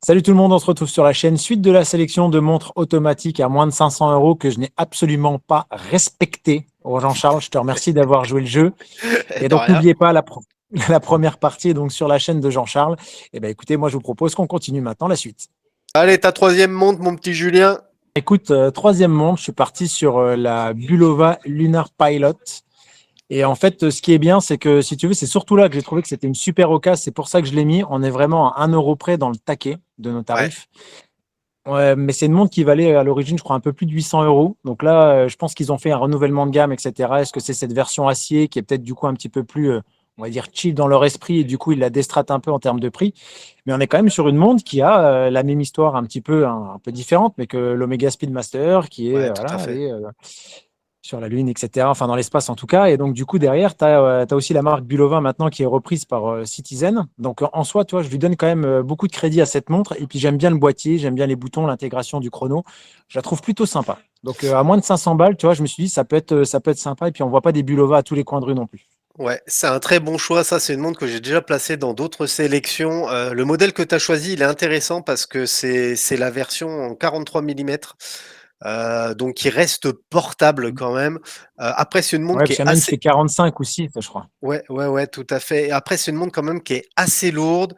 Salut tout le monde, on se retrouve sur la chaîne suite de la sélection de montres automatiques à moins de 500 euros que je n'ai absolument pas respecté. Oh, Jean-Charles, je te remercie d'avoir joué le jeu. Et De donc rien. n'oubliez pas la première partie est donc sur la chaîne de Jean-Charles. Et ben écoutez, moi je vous propose qu'on continue maintenant la suite. Allez, ta troisième montre, mon petit Julien. Écoute, troisième montre, je suis parti sur la Bulova Lunar Pilot. Et en fait, ce qui est bien, c'est que si tu veux, c'est surtout là que j'ai trouvé que c'était une super occasion. C'est pour ça que je l'ai mis. On est vraiment à 1 euro près dans le taquet de nos Ouais, tarifs. Ouais, mais c'est une montre qui valait à l'origine, je crois, un peu plus de 800 euros. Donc là, je pense qu'ils ont fait un renouvellement de gamme, etc. Est-ce que c'est cette version acier qui est peut-être du coup un petit peu plus, on va dire, chill dans leur esprit et du coup, ils la déstratent un peu en termes de prix. Mais on est quand même sur une montre qui a la même histoire un peu différente, mais que l'Omega Speedmaster, qui est, ouais, tout voilà, à fait. allez, sur la Lune, etc. Enfin, dans l'espace en tout cas. Et donc, du coup, derrière, tu as, aussi la marque Bulova maintenant qui est reprise par Citizen. Donc, en soi, toi, je lui donne quand même beaucoup de crédit à cette montre. Et puis, j'aime bien le boîtier, j'aime bien les boutons, l'intégration du chrono. Je la trouve plutôt sympa. Donc, à moins de 500 balles, tu vois, je me suis dit, ça peut être sympa. Et puis, on voit pas des Bulova à tous les coins de rue non plus. Ouais, c'est un très bon choix. Ça, c'est une montre que j'ai déjà placée dans d'autres sélections. Le modèle que tu as choisi, il est intéressant parce que c'est la version en 43 mm. Donc qui reste portable quand même. Après, c'est une montre Ouais, qui parce est qu'il y en a une qui assez. fait 45 aussi, ça, je crois. Ouais, ouais, ouais, tout à fait. Et après, c'est une montre quand même qui est assez lourde.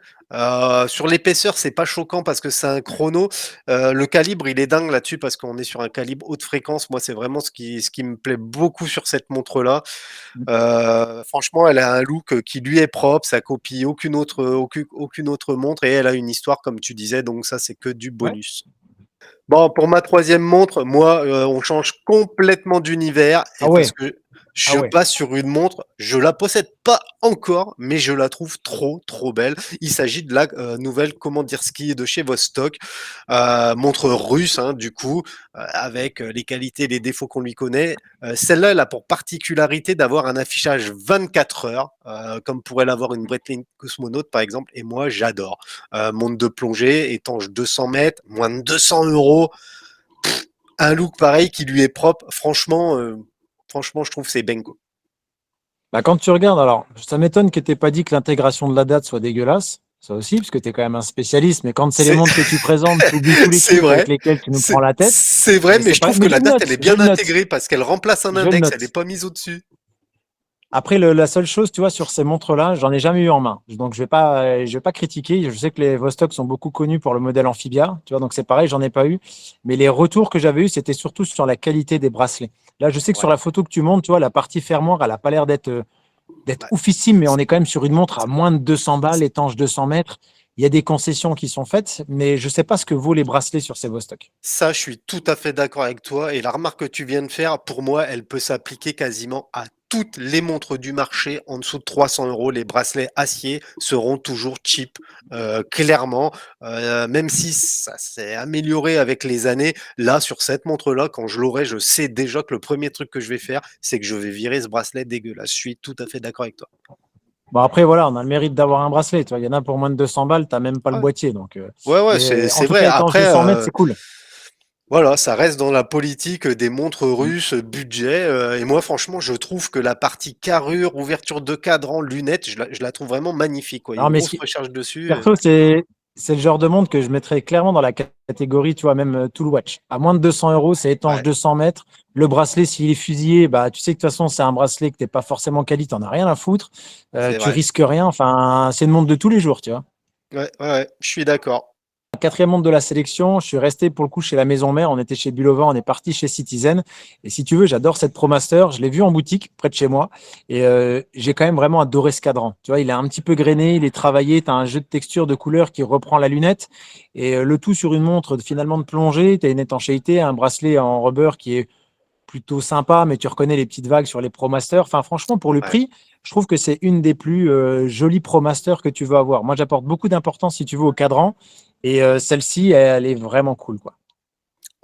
Sur l'épaisseur, c'est pas choquant parce que c'est un chrono. Le calibre, il est dingue là-dessus parce qu'on est sur un calibre haute fréquence. Moi, c'est vraiment ce qui me plaît beaucoup sur cette montre-là. Franchement, elle a un look qui lui est propre. Ça copie aucune autre montre et elle a une histoire, comme tu disais. Donc ça, c'est que du Ouais. bonus. Bon, pour ma troisième montre, moi, on change complètement d'univers Ah et parce ouais. que Ah je ouais. passe sur une montre, je la possède pas encore, mais je la trouve trop, trop belle. Il s'agit de la nouvelle Commanderski de chez Vostok, montre russe, hein, du coup, avec les qualités et les défauts qu'on lui connaît. Celle-là, elle a pour particularité d'avoir un affichage 24 heures, comme pourrait l'avoir une Breitling Cosmonaut, par exemple, et moi, j'adore. Montre de plongée, étanche 200 mètres, moins de 200 euros, un look pareil qui lui est propre. Franchement, je trouve que c'est bingo. Bah, quand tu regardes, alors, ça m'étonne que tu pas dit que l'intégration de la date soit dégueulasse. Ça aussi, parce que tu es quand même un spécialiste. Mais quand c'est les C'est montres que tu présentes, tu oublies tous les c'est trucs avec vrai. lesquels tu nous prends la tête. C'est vrai, Mais mais c'est je pas. trouve Mais que la date, elle est je bien le note, intégrée parce qu'elle remplace un je le index, elle n'est note. pas mise au-dessus. Après, la seule chose, tu vois, sur ces montres-là, j'en ai jamais eu en main. Donc, je vais pas critiquer. Je sais que les Vostok sont beaucoup connus pour le modèle Amphibia, tu vois. Donc, c'est pareil, j'en ai pas eu. Mais les retours que j'avais eus, c'était surtout sur la qualité des bracelets. Là, je sais que sur Ouais. la photo que tu montres, tu vois, la partie fermoire, elle a pas l'air d'être Bah, oufissime, mais on est quand même sur une montre à moins de 200 balles, étanche 200 mètres. Il y a des concessions qui sont faites, mais je ne sais pas ce que vaut les bracelets sur ces Vostok. ça, je suis tout à fait d'accord avec toi. Et la remarque que tu viens de faire, pour moi, elle peut s'appliquer quasiment à toutes les montres du marché en dessous de 300 euros. Les bracelets acier seront toujours cheap, clairement. Même si ça s'est amélioré avec les années, là, sur cette montre-là, quand je l'aurai, je sais déjà que le premier truc que je vais faire, c'est que je vais virer ce bracelet dégueulasse. Je suis tout à fait d'accord avec toi. Bon, après, voilà, on a le mérite d'avoir un bracelet. Tu vois. Il y en a pour moins de 200 balles, tu n'as même pas le Ouais, boîtier. Donc, ouais, ouais, mais en c'est tout vrai. cas, étanche Après, 200 mètres, c'est cool. voilà, ça reste dans la politique des montres Mm. russes, budget. Et moi, franchement, je trouve que la partie carrure, ouverture de cadran, lunettes, je la trouve vraiment magnifique, quoi. Il y a Non, une mais grosse recherche dessus. perso, c'est le genre de montre que je mettrais clairement dans la catégorie, tu vois, même Tool Watch. À moins de 200 euros, c'est étanche Ouais, 200 mètres. Le bracelet, s'il est fusillé, bah, tu sais que de toute façon, c'est un bracelet que tu n'es pas forcément quali, tu n'en as rien à foutre. c'est Tu vrai. risques rien. Enfin, c'est une montre de tous les jours, tu vois. Ouais, ouais, ouais, je suis d'accord. Quatrième montre de la sélection, je suis resté pour le coup chez la maison mère. On était chez Bulova, on est parti chez Citizen. Et si tu veux, j'adore cette ProMaster. Je l'ai vue en boutique près de chez moi. Et j'ai quand même vraiment adoré ce cadran. Tu vois, il est un petit peu grainé, il est travaillé. Tu as un jeu de texture, de couleur qui reprend la lunette. Et le tout sur une montre finalement de plongée. Tu as une étanchéité, un bracelet en rubber qui est plutôt sympa, mais tu reconnais les petites vagues sur les ProMaster. Enfin, franchement, pour le Ouais. prix, je trouve que c'est une des plus jolies ProMaster que tu veux avoir. Moi, j'apporte beaucoup d'importance, si tu veux, au cadran. Et celle-ci, elle est vraiment cool, quoi.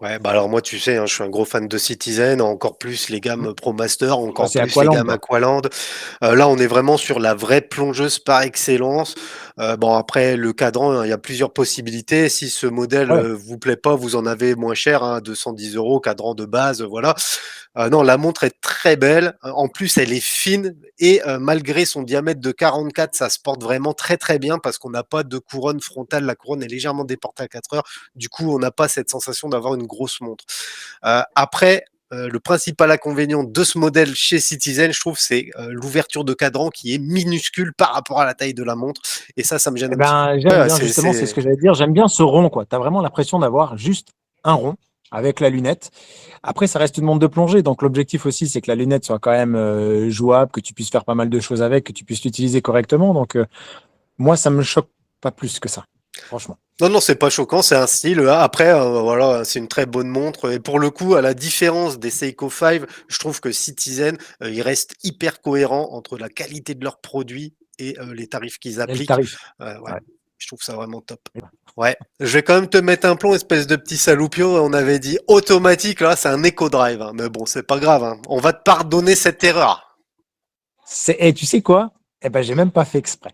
Ouais, bah alors moi, tu sais, hein, je suis un gros fan de Citizen, encore plus les Mm. gammes ProMaster, Ouais, encore c'est plus les Aqualand, gammes quoi. Aqualand. Là, on est vraiment sur la vraie plongeuse par excellence. Bon, après, le cadran, il y a plusieurs possibilités. Si ce modèle Ouais. vous plaît pas, vous en avez moins cher, hein, 210 euros, cadran de base, voilà. Non, la montre est très belle. En plus, elle est fine et malgré son diamètre de 44, ça se porte vraiment très très bien parce qu'on n'a pas de couronne frontale. La couronne est légèrement déportée à 4 heures. Du coup, on n'a pas cette sensation d'avoir une grosse montre. Après, le principal inconvénient de ce modèle chez Citizen, je trouve, c'est l'ouverture de cadran qui est minuscule par rapport à la taille de la montre. Et ça me gêne Eh un petit peu. ben, j'aime Ouais, bien, justement, c'est ce que j'allais dire. J'aime bien ce rond, quoi. Tu as vraiment l'impression d'avoir juste un rond avec la lunette. Après, ça reste une montre de plongée. Donc, l'objectif aussi, c'est que la lunette soit quand même jouable, que tu puisses faire pas mal de choses avec, que tu puisses l'utiliser correctement. Donc, moi, ça me choque pas plus que ça, franchement. Non, non, c'est pas choquant, c'est un style. Après, voilà, c'est une très bonne montre. Et pour le coup, à la différence des Seiko 5, je trouve que Citizen, ils restent hyper cohérents entre la qualité de leurs produits et les tarifs qu'ils Et le appliquent. tarif. Ouais, Ouais. je trouve ça vraiment top. Ouais, je vais quand même te mettre un plomb, espèce de petit saloupio. On avait dit automatique, là, c'est un Eco Drive, hein. Mais bon, c'est pas grave, hein. On va te pardonner cette erreur. Et tu sais quoi? Eh ben, j'ai même pas fait exprès.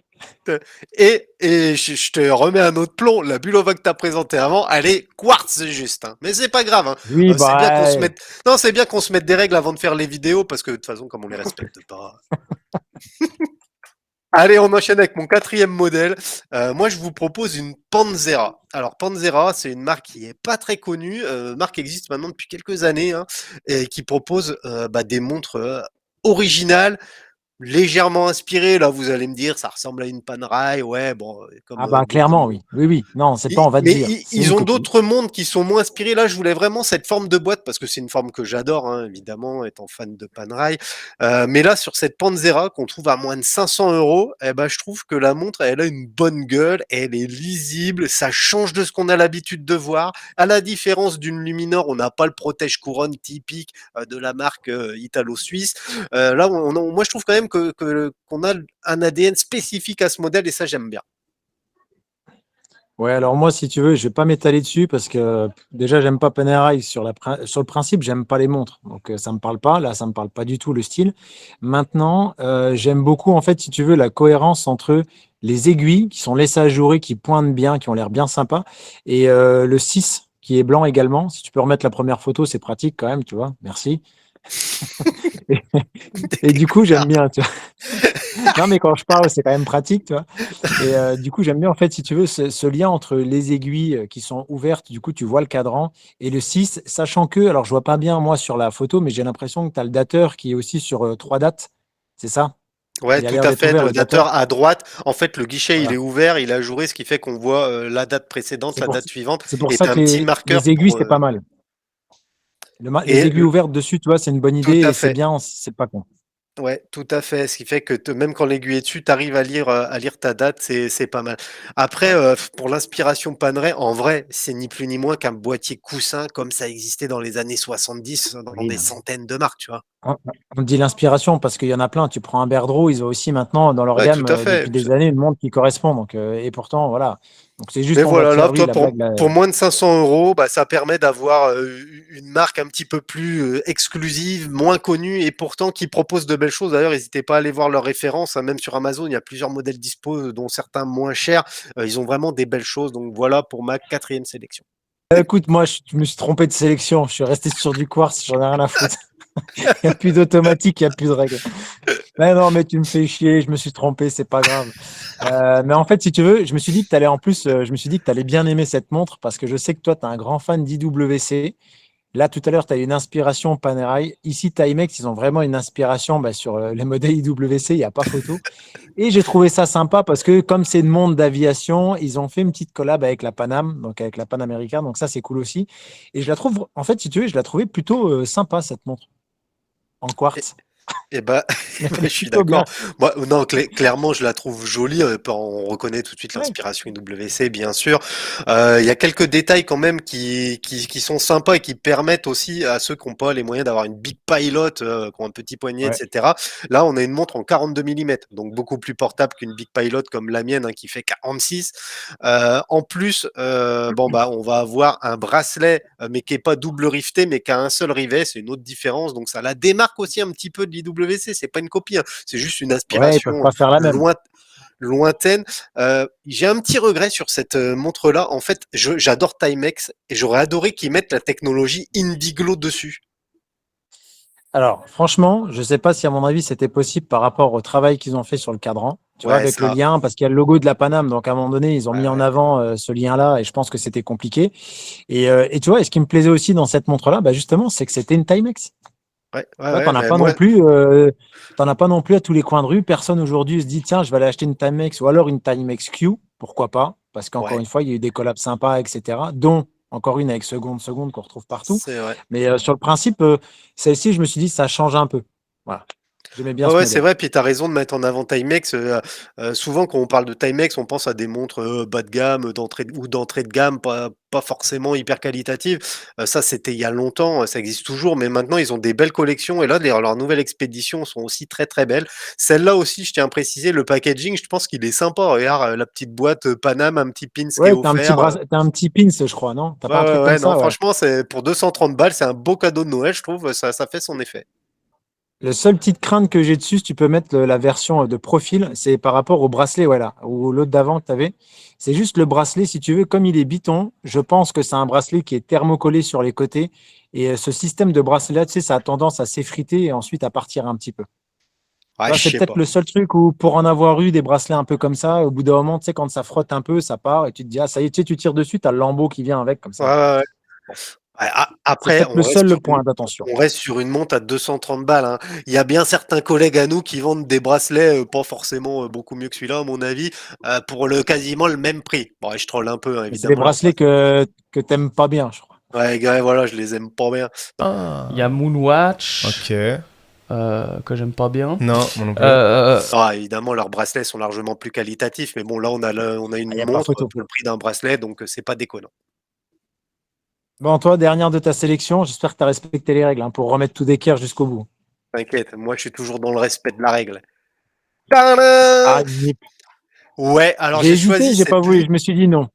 Et je te remets un autre plomb. La Bulova que t'as présentée avant, elle est quartz juste, hein. Mais c'est pas grave, hein. Oui, C'est bien qu'on bah, se mette. Non, c'est bien qu'on se mette des règles avant de faire les vidéos parce que de toute façon, comme on les respecte pas. Allez, on enchaîne avec mon quatrième modèle. Moi, je vous propose une Panzera. Alors, Panzera, c'est une marque qui est pas très connue, marque qui existe maintenant depuis quelques années, hein, et qui propose des montres originales, légèrement inspirées. Là, vous allez me dire, ça ressemble à une Panerai, ouais, bon, comme ah bah, clairement, beaucoup. oui. Oui, oui. Non, c'est pas, on va te Mais dire. C'est ils une ont copie. d'autres mondes qui sont moins inspirés. Là, je voulais vraiment cette forme de boîte parce que c'est une forme que j'adore, hein, évidemment, étant fan de Panerai. Mais là, sur cette Panzera qu'on trouve à moins de 500 euros, eh ben, je trouve que la montre, elle a une bonne gueule, elle est lisible, ça change de ce qu'on a l'habitude de voir. À la différence d'une Luminor, on n'a pas le protège-couronne typique de la marque italo-suisse. Là, moi, je trouve quand même qu'on a un ADN spécifique à ce modèle et ça, j'aime bien. Ouais, alors moi, si tu veux, je vais pas m'étaler dessus parce que déjà, j'aime pas Panerai sur le principe, j'aime pas les montres. Donc, ça me parle pas. Là, ça me parle pas du tout le style. Maintenant, j'aime beaucoup, en fait, si tu veux, la cohérence entre les aiguilles qui sont laissées ajourées, qui pointent bien, qui ont l'air bien sympas, et le 6 qui est blanc également. Si tu peux remettre la première photo, c'est pratique quand même, tu vois. Merci. Et du coup, j'aime bien, tu vois. Non, mais quand je parle, c'est quand même pratique, tu vois. Et du coup, j'aime bien, en fait, si tu veux, ce lien entre les aiguilles qui sont ouvertes, du coup, tu vois le cadran, et le 6, sachant que, alors je vois pas bien, moi, sur la photo, mais j'ai l'impression que tu as le dateur qui est aussi sur trois dates. C'est ça? Ouais, Il a tout l'air à d'être fait. ouvert, Le le dateur. dateur à droite, en fait, le guichet, il est Voilà. ouvert, il a ajouré, ce qui fait qu'on voit la date précédente, C'est la pour, date suivante, c'est pour et ça t'as que un petit les marqueur aiguilles, pour. c'est pas mal. Les Et aiguilles ouvertes dessus, tu vois, c'est une bonne idée tout à et c'est fait. bien, c'est pas con. Ouais, tout à fait. Ce qui fait que même quand l'aiguille est dessus, tu arrives à lire ta date, c'est pas mal. Après, pour l'inspiration Panerai, en vrai, c'est ni plus ni moins qu'un boîtier coussin comme ça existait dans les années 70 dans Oui, des non. centaines de marques, tu vois. On, on dit l'inspiration parce qu'il y en a plein. Tu prends un Berdreau, ils ont aussi maintenant dans leur Ouais, tout gamme à fait. depuis des années une montre qui correspond. Donc, et pourtant, voilà. Donc c'est juste Mais on va te voilà, là, faire oui toi, la blague là. pour moins de 500 euros, bah, ça permet d'avoir une marque un petit peu plus exclusive, moins connue, et pourtant qui propose de belles choses. D'ailleurs, n'hésitez pas à aller voir leurs références, hein. Même sur Amazon, il y a plusieurs modèles dispo, dont certains moins chers. Ils ont vraiment des belles choses. Donc voilà pour ma quatrième sélection. Écoute, moi je me suis trompé de sélection. Je suis resté sur du quartz, j'en ai rien à foutre. Il n'y a plus d'automatique, il n'y a plus de règles. Mais non, mais tu me fais chier, je me suis trompé, c'est pas grave. Mais en fait, si tu veux, je me suis dit que tu allais en plus, je me suis dit que tu allais bien aimer cette montre parce que je sais que toi, tu es un grand fan d'IWC. Là, tout à l'heure, tu as une inspiration Panerai. Ici, Timex, ils ont vraiment une inspiration sur les modèles IWC, il n'y a pas photo. Et j'ai trouvé ça sympa parce que comme c'est le monde d'aviation, ils ont fait une petite collab avec la Panam, donc avec la Pan America. Donc ça, c'est cool aussi. Et je la trouve, en fait, si tu veux, je la trouvais plutôt sympa, cette montre, en quartz. Eh ben, Elle je est suis plutôt d'accord. bien. Moi, non, clairement, je la trouve jolie. On reconnaît tout de suite Ouais. l'inspiration IWC, bien sûr. Il y a quelques détails quand même qui sont sympas et qui permettent aussi à ceux qui n'ont pas les moyens d'avoir une big pilot, qui ont un petit poignet, Ouais. etc. Là, on a une montre en 42 mm, donc beaucoup plus portable qu'une big pilot comme la mienne, hein, qui fait 46. En plus, on va avoir un bracelet, mais qui est pas double rifté, mais qui a un seul rivet. C'est une autre différence. Donc ça la démarque aussi un petit peu de l'IWC. C'est pas une copie, hein. C'est juste une Ouais, ils peuvent inspiration pas faire la même. loin, lointaine. J'ai un petit regret sur cette montre-là. En fait, j'adore Timex et j'aurais adoré qu'ils mettent la technologie Indiglo dessus. Alors, franchement, je ne sais pas si, à mon avis, c'était possible par rapport au travail qu'ils ont fait sur le cadran, tu vois, Ouais, avec le ça. lien, parce qu'il y a le logo de la Paname. Donc, à un moment donné, ils ont Ouais, mis en ouais, avant ce lien-là et je pense que c'était compliqué. Et tu vois, et ce qui me plaisait aussi dans cette montre-là, bah, justement, c'est que c'était une Timex. ouais, Tu ouais, vois, ouais, mais moi, t'en as pas non plus à tous les coins de rue. Personne aujourd'hui se dit, tiens, je vais aller acheter une Timex ou alors une Timex Q. Pourquoi pas? Parce qu'encore ouais, une fois, il y a eu des collabs sympas, etc. Dont encore une avec Seconde qu'on retrouve partout. c'est vrai. Mais sur le principe, celle-ci, je me suis dit, ça change un peu. Voilà. J'aimais bien Ouais, ce ouais, c'est modèle. vrai, puis tu as raison de mettre en avant Timex. Souvent, quand on parle de Timex, on pense à des montres bas de gamme, d'entrée de gamme, pas forcément hyper qualitatives. Ça, c'était il y a longtemps, ça existe toujours, mais maintenant, ils ont des belles collections. Et là, leurs nouvelles expéditions sont aussi très, très belles. Celle-là aussi, je tiens à préciser, le packaging, je pense qu'il est sympa. Regarde, la petite boîte Paname, un petit pins qui est Ouais, offert. t'as un petit pins, je crois, non? T'as Ouais, pas un ouais, truc ouais, comme non, ça, ouais. franchement, c'est pour 230 balles, c'est un beau cadeau de Noël, je trouve. Ça fait son effet. Le seul petite crainte que j'ai dessus, si tu peux mettre la version de profil, c'est par rapport au bracelet, voilà, ou l'autre d'avant que tu avais. C'est juste le bracelet, si tu veux, comme il est biton, je pense que c'est un bracelet qui est thermocollé sur les côtés. Et ce système de bracelet, tu sais, ça a tendance à s'effriter et ensuite à partir un petit peu. Tu Ouais, vois, je c'est sais peut-être pas. le seul truc où, pour en avoir eu des bracelets un peu comme ça, au bout d'un moment, tu sais, quand ça frotte un peu, ça part et tu te dis, ah, ça y est, tu sais, tu tires dessus, tu as le lambeau qui vient avec comme Ouais, ça. ouais, ouais. Bon, Ouais, c'est après, peut-être le seul point d'attention. on reste sur une montre à 230 balles, hein. Il y a bien certains collègues à nous qui vendent des bracelets, pas forcément beaucoup mieux que celui-là, à mon avis, pour quasiment le même prix. Bon, et je troll un peu, hein, Mais c'est des évidemment, leurs bracelets bracelets. que tu n'aimes pas bien, je crois. Ouais, gars, voilà, je les aime pas bien. Il y a Moonwatch, Ok. que j'aime pas bien. Non, moi non plus. Ah, évidemment, leurs bracelets sont largement plus qualitatifs, mais bon, là, on a Il une n'y a pas montre photo. pour le prix d'un bracelet, donc c'est pas déconnant. Bon, toi, dernière de ta sélection, j'espère que tu as respecté les règles hein, pour remettre tout d'équerre jusqu'au bout. T'inquiète, moi, je suis toujours dans le respect de la règle. Tadam. Ah, Nip. Ouais, alors J'ai j'ai hésité, choisi j'ai pas cette voulu. lip. Je me suis dit non.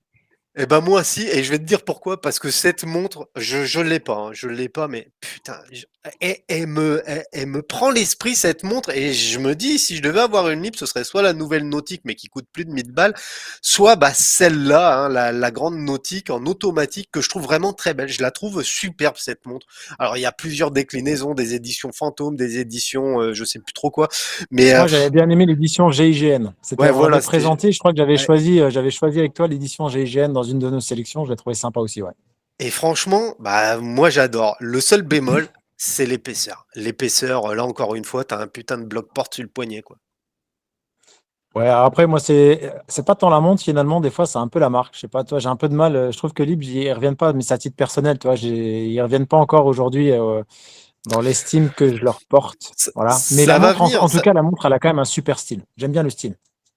Eh ben moi aussi, et je vais te dire pourquoi, parce que cette montre, je l'ai pas, hein, je l'ai pas, mais putain, elle me prend l'esprit cette montre, et je me dis, si je devais avoir une Lip, ce serait soit la nouvelle Nautique, mais qui coûte plus de 1000 balles, soit bah, celle-là, hein, la grande Nautique en automatique, que je trouve vraiment très belle. Je la trouve superbe cette montre. Alors il y a plusieurs déclinaisons, des éditions fantômes, des éditions, je sais plus trop quoi, mais Moi, j'avais bien aimé l'édition GIGN. ouais, On l'avait voilà, c'était. présenté. Je crois que Ouais. j'avais choisi avec toi l'édition GIGN dans une de nos sélections. Je l'ai trouvé sympa aussi, ouais. Et franchement, bah, moi j'adore. Le seul bémol, c'est l'épaisseur. L'épaisseur, là encore une fois, t'as un putain de bloc-porte sur le poignet, quoi. Ouais, après, moi, c'est pas tant la montre, finalement. Des fois, c'est un peu la marque. Je sais pas, toi, j'ai un peu de mal. Je trouve que Lib, ils reviennent pas, mais c'est à titre personnel, tu vois. Ils reviennent pas encore aujourd'hui dans l'estime que je leur porte. Voilà. Mais la Ça va montre, venir. en tout cas, la montre, elle a quand même un super style. J'aime bien le style.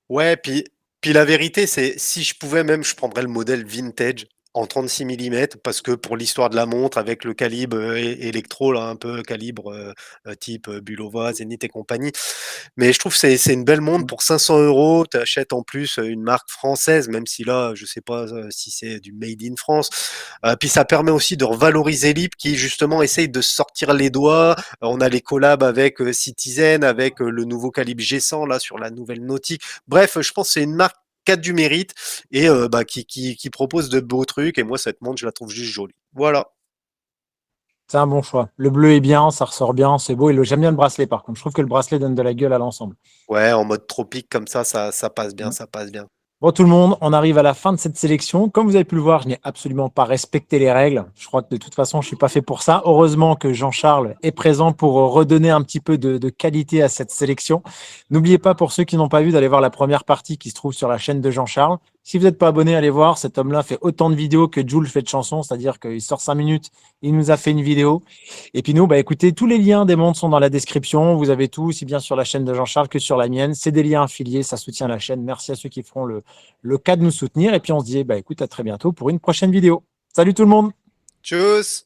Ouais, puis la vérité, c'est si je pouvais même, je prendrais le modèle vintage en 36 millimètres parce que pour l'histoire de la montre, avec le calibre électro, là, un peu calibre type Bulova, Zenith et compagnie. Mais je trouve que c'est une belle montre pour 500 euros. Tu achètes en plus une marque française, même si là, je sais pas si c'est du made in France. Puis ça permet aussi de revaloriser l'IP qui justement essaye de sortir les doigts. On a les collabs avec Citizen, avec le nouveau calibre G100 là sur la nouvelle Nautique. Bref, je pense que c'est une marque qui a du mérite et bah, qui propose de beaux trucs. Et moi, cette montre, je la trouve juste jolie. Voilà. C'est un bon choix. Le bleu est bien, ça ressort bien, c'est beau. Et j'aime bien le bracelet, par contre. Je trouve que le bracelet donne de la gueule à l'ensemble. Ouais, en mode tropique comme ça passe bien, ça passe bien. Bon, tout le monde, on arrive à la fin de cette sélection. Comme vous avez pu le voir, je n'ai absolument pas respecté les règles. Je crois que de toute façon, je ne suis pas fait pour ça. Heureusement que Jean-Charles est présent pour redonner un petit peu de qualité à cette sélection. N'oubliez pas, pour ceux qui n'ont pas vu, d'aller voir la première partie qui se trouve sur la chaîne de Jean-Charles. Si vous n'êtes pas abonné, allez voir. Cet homme-là fait autant de vidéos que Jules fait de chansons, c'est-à-dire qu'il sort 5 minutes, il nous a fait une vidéo. Et puis nous, bah, écoutez, tous les liens des montres sont dans la description. Vous avez tout, aussi bien sur la chaîne de Jean-Charles que sur la mienne. C'est des liens affiliés, ça soutient la chaîne. Merci à ceux qui feront le cas de nous soutenir. Et puis on se dit, bah, écoute, à très bientôt pour une prochaine vidéo. Salut tout le monde! Tchuss!